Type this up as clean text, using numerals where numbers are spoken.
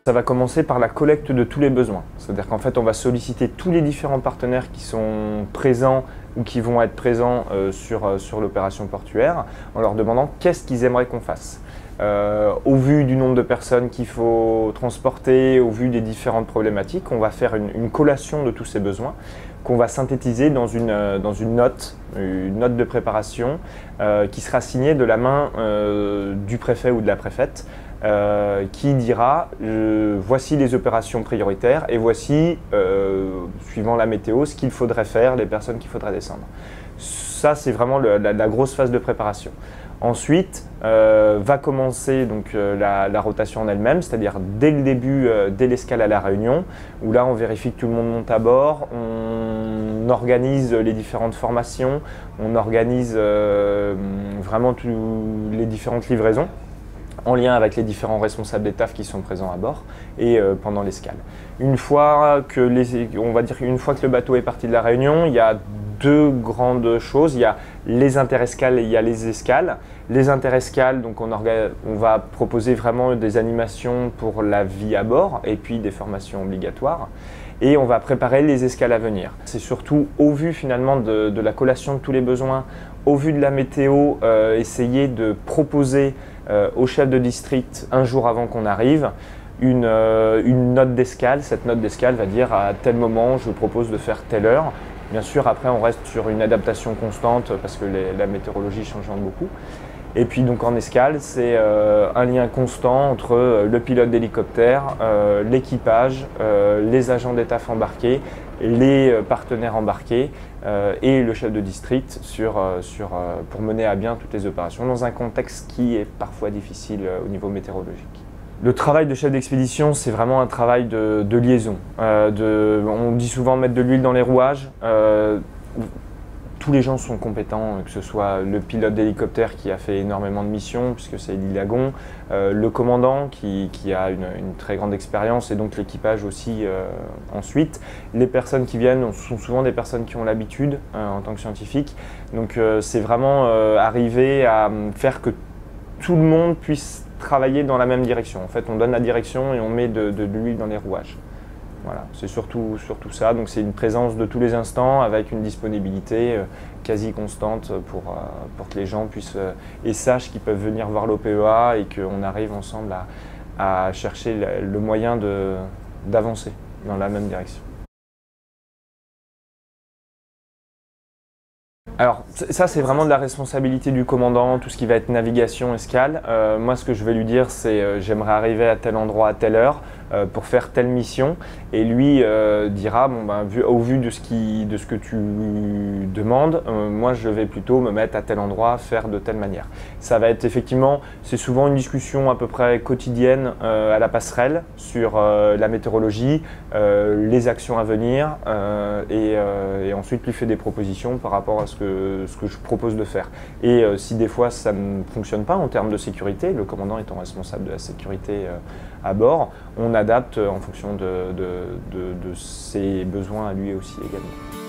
Ça va commencer par la collecte de tous les besoins. C'est-à-dire qu'en fait, on va solliciter tous les différents partenaires qui sont présents ou qui vont être présents sur l'opération portuaire en leur demandant qu'est-ce qu'ils aimeraient qu'on fasse. Au vu du nombre de personnes qu'il faut transporter, au vu des différentes problématiques, on va faire une collation de tous ces besoins qu'on va synthétiser dans une note de préparation qui sera signée de la main du préfet ou de la préfète qui dira voici les opérations prioritaires et voici, suivant la météo, ce qu'il faudrait faire, les personnes qu'il faudrait descendre. Ça, c'est vraiment la grosse phase de préparation. Ensuite, va commencer donc, la rotation en elle-même, c'est-à-dire dès le début, dès l'escale à La Réunion, où là on vérifie que tout le monde monte à bord, on organise les différentes formations, on organise vraiment toutes les différentes livraisons, en lien avec les différents responsables d'étaf qui sont présents à bord et pendant l'escale. Une fois que le bateau est parti de La Réunion, il y a deux grandes choses. Il y a les interescales et il y a les escales. Les interescales, donc on va proposer vraiment des animations pour la vie à bord et puis des formations obligatoires. Et on va préparer les escales à venir. C'est surtout au vu finalement de la collation de tous les besoins, au vu de la météo, essayer de proposer au chef de district un jour avant qu'on arrive une note d'escale. Cette note d'escale va dire à tel moment je propose de faire telle heure. Bien sûr, après on reste sur une adaptation constante parce que la météorologie changeant beaucoup. Et puis donc en escale, c'est un lien constant entre le pilote d'hélicoptère, l'équipage, les agents d'étaf embarqués, les partenaires embarqués et le chef de district pour mener à bien toutes les opérations dans un contexte qui est parfois difficile au niveau météorologique. Le travail de chef d'expédition, c'est vraiment un travail de liaison. On dit souvent mettre de l'huile dans les rouages. Tous les gens sont compétents, que ce soit le pilote d'hélicoptère qui a fait énormément de missions, puisque c'est Elie Lagon, le commandant qui a une très grande expérience et donc l'équipage aussi ensuite. Les personnes qui viennent sont souvent des personnes qui ont l'habitude en tant que scientifiques. Donc c'est vraiment arriver à faire que tout le monde puisse travailler dans la même direction. En fait, on donne la direction et on met de l'huile dans les rouages. Voilà, c'est surtout ça. Donc c'est une présence de tous les instants avec une disponibilité quasi constante pour que les gens puissent et sachent qu'ils peuvent venir voir l'OPEA et qu'on arrive ensemble à chercher le moyen d'avancer dans la même direction. Alors ça c'est vraiment de la responsabilité du commandant, tout ce qui va être navigation, escale. Moi ce que je vais lui dire c'est j'aimerais arriver à tel endroit à telle heure pour faire telle mission et lui dira bon ben au vu de ce que tu demandes, moi je vais plutôt me mettre à tel endroit, faire de telle manière. Ça va être effectivement, c'est souvent une discussion à peu près quotidienne à la passerelle sur la météorologie, les actions à venir et ensuite lui fait des propositions par rapport à ce que je propose de faire. Et si des fois ça ne fonctionne pas en termes de sécurité, le commandant étant responsable de la sécurité à bord, on adapte en fonction de ses besoins à lui aussi également.